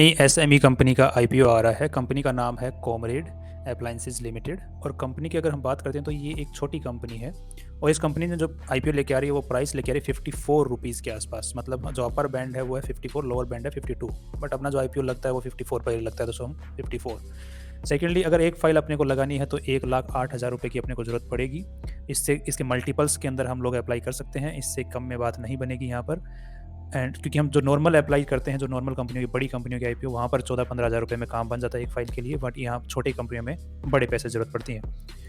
नई SME company का IPO आ रहा है। कंपनी का नाम है कॉमरेड अप्लायंसेज लिमिटेड। और कंपनी की अगर हम बात करते हैं तो ये एक छोटी कंपनी है। और इस कंपनी ने जो आईपीओ लेके आ रही है वो प्राइस लेके आ रही है 54 रुपीज़ के आसपास। मतलब जो अपर बैंड है वो है 54, लोअर बैंड है 52। बट अपना जो आईपीओ लगता है वो 54 पर ही लगता है, तो सो हम 54। सेकेंडली, अगर एक फाइल अपने को लगानी है तो 1,08,000 रुपये की अपने को ज़रूरत पड़ेगी। इससे इसके मल्टीपल्स के अंदर हम लोग अप्लाई कर सकते हैं, इससे कम में बात नहीं बनेगी यहाँ पर। एंड क्योंकि हम जो नॉर्मल अप्लाई करते हैं, जो नॉर्मल कंपनियों की, बड़ी कंपनियों के आईपीओ, वहाँ पर 14-15 हज़ार रुपये में काम बन जाता है एक फाइल के लिए। बट यहाँ छोटी कंपनियों में बड़े पैसे ज़रूरत पड़ती है,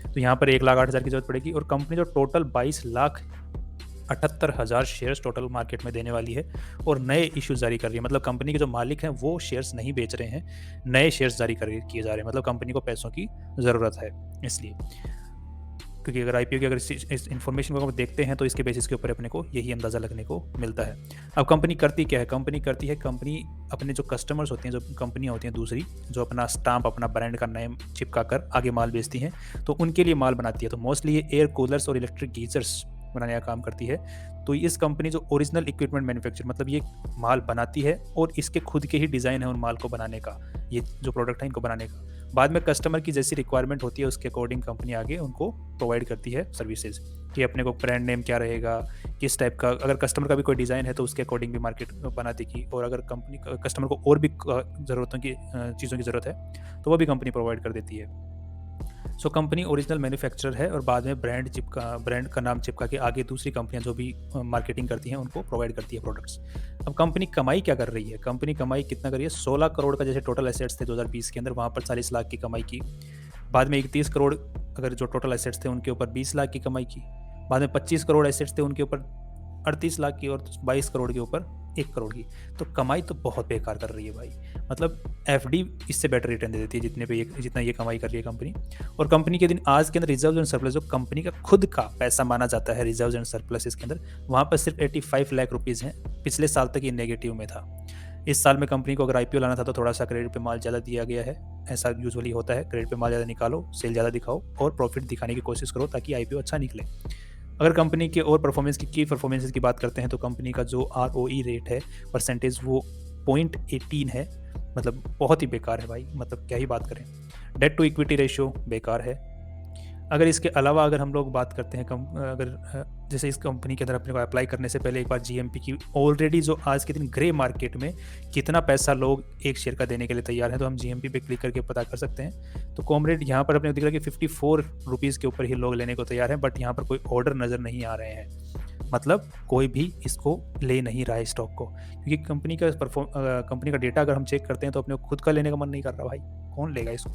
तो यहाँ पर 1,08,000 की ज़रूरत पड़ेगी। और कंपनी जो टोटल 22,78,000 शेयर्स टोटल मार्केट में देने वाली है और नए इश्यूज जारी कर रही है। मतलब कंपनी के जो मालिक हैं वो शेयर्स नहीं बेच रहे हैं, नए शेयर्स जारी किए जा रहे हैं। मतलब कंपनी को पैसों की ज़रूरत है इसलिए। क्योंकि अगर आईपीओ की अगर इस इन्फॉर्मेशन को हम देखते हैं तो इसके बेसिस के ऊपर अपने को यही अंदाज़ा लगने को मिलता है। अब कंपनी करती क्या है? कंपनी अपने जो कस्टमर्स होते हैं, जो कंपनियां होती हैं दूसरी, जो अपना स्टाम्प, अपना ब्रांड का नेम चिपका कर आगे माल बेचती हैं, तो उनके लिए माल बनाती है। तो मोस्टली ये एयर कूलर्स और इलेक्ट्रिक गीजर्स बनाने का काम करती है। तो इस कंपनी जो ओरिजिनल इक्विपमेंट मैन्युफैक्चर, मतलब ये माल बनाती है और इसके खुद के ही डिज़ाइन है उन माल को बनाने का, ये जो प्रोडक्ट है इनको बनाने का। बाद में कस्टमर की जैसी रिक्वायरमेंट होती है उसके अकॉर्डिंग कंपनी आगे उनको प्रोवाइड करती है सर्विसेज, कि अपने को ब्रांड नेम क्या रहेगा, किस टाइप का, अगर कस्टमर का भी कोई डिज़ाइन है तो उसके अकॉर्डिंग भी मार्केट बना देगी। और अगर कंपनी कस्टमर को और भी ज़रूरतों की चीज़ों की ज़रूरत है तो वो भी कंपनी प्रोवाइड कर देती है। सो कंपनी ओरिजिनल मैन्युफैक्चरर है और बाद में ब्रांड का नाम चिपका के आगे दूसरी कंपनियां जो भी मार्केटिंग करती हैं उनको प्रोवाइड करती है प्रोडक्ट्स। अब कंपनी कमाई क्या कर रही है? कंपनी कमाई कितना कर रही है? 16 करोड़ का जैसे टोटल एसेट्स थे 2020 के अंदर, वहाँ पर 40 लाख की कमाई की। बाद में 31 करोड़ अगर जो टोटल एसेट्स थे उनके ऊपर 20 लाख की कमाई की। बाद में 25 करोड़ एसेट्स थे उनके ऊपर 38 लाख की, और 22 करोड़ के ऊपर 1 करोड़ की। तो कमाई तो बहुत बेकार कर रही है भाई। मतलब एफडी इससे बेटर रिटर्न दे देती है जितना ये कमाई कर रही है कंपनी। और कंपनी के दिन आज के अंदर रिजर्व एंड सरप्लस, जो कंपनी का खुद का पैसा माना जाता है रिजर्व एंड सरप्लस, इसके अंदर वहाँ पर सिर्फ 85 लाख रुपीज़ हैं। पिछले साल तक ये नेगेटिव में था। इस साल में कंपनी को अगर आईपीओ लाना था तो थोड़ा सा क्रेडिट पे माल ज़्यादा दिया गया है। ऐसा यूजुअली होता है, क्रेडिट पे माल ज़्यादा निकालो, सेल ज़्यादा दिखाओ और प्रॉफिट दिखाने की कोशिश करो ताकि आईपीओ अच्छा निकले। अगर कंपनी के और परफॉर्मेंस की परफॉर्मेंसेस की बात करते हैं तो कंपनी का जो ROE रेट है, परसेंटेज, वो 0.18 है। मतलब बहुत ही बेकार है भाई, मतलब क्या ही बात करें। डेट टू इक्विटी रेशियो बेकार है। अगर इसके अलावा अगर हम लोग बात करते हैं जैसे इस कंपनी के अंदर अपने को अप्लाई करने से पहले एक बार जीएमपी की, ऑलरेडी जो आज के दिन ग्रे मार्केट में कितना पैसा लोग एक शेयर का देने के लिए तैयार हैं, तो हम जीएमपी पे क्लिक करके पता कर सकते हैं। तो कॉमरेड यहाँ पर अपने को दिख रहा है कि 54 रुपीज़ के ऊपर ही लोग लेने को तैयार हैं, बट यहाँ पर कोई ऑर्डर नज़र नहीं आ रहे हैं। मतलब कोई भी इसको ले नहीं रहा है स्टॉक को, क्योंकि कंपनी का डेटा अगर हम चेक करते हैं तो अपने को खुद का लेने का मन नहीं कर रहा भाई, कौन लेगा इसको।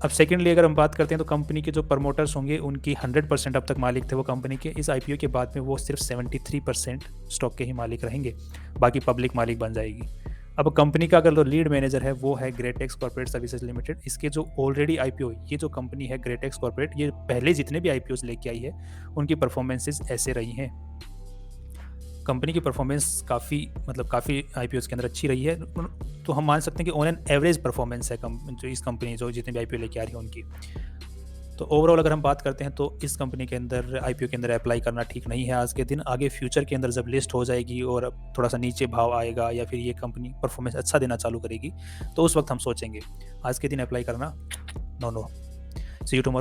अब सेकेंडली अगर हम बात करते हैं तो कंपनी के जो प्रमोटर्स होंगे उनकी 100% अब तक मालिक थे वो कंपनी के, इस आईपीओ के बाद में वो सिर्फ 73% स्टॉक के ही मालिक रहेंगे, बाकी पब्लिक मालिक बन जाएगी। अब कंपनी का अगर जो लीड मैनेजर है वो है ग्रेटेक्स कॉर्पोरेट सर्विसेज लिमिटेड। इसके जो ऑलरेडी आईपीओ, ये जो कंपनी है ग्रेटेक्स कॉर्पोरेट, ये पहले जितने भी आईपीओ लेके आई है उनकी परफॉर्मेंसेज ऐसे रही हैं। कंपनी की परफॉर्मेंस काफ़ी आईपीओ के अंदर अच्छी रही है। तो हम मान सकते हैं कि ऑन एन एवरेज परफॉर्मेंस है जो इस कंपनी जो जितने भी आईपीओ लेके आ रही है उनकी। तो ओवरऑल अगर हम बात करते हैं तो इस कंपनी के अंदर आईपीओ के अंदर अप्लाई करना ठीक नहीं है आज के दिन। आगे फ्यूचर के अंदर जब लिस्ट हो जाएगी और थोड़ा सा नीचे भाव आएगा या फिर ये कंपनी परफॉर्मेंस अच्छा देना चालू करेगी तो उस वक्त हम सोचेंगे। आज के दिन अप्लाई करना नो। C you tomorrow.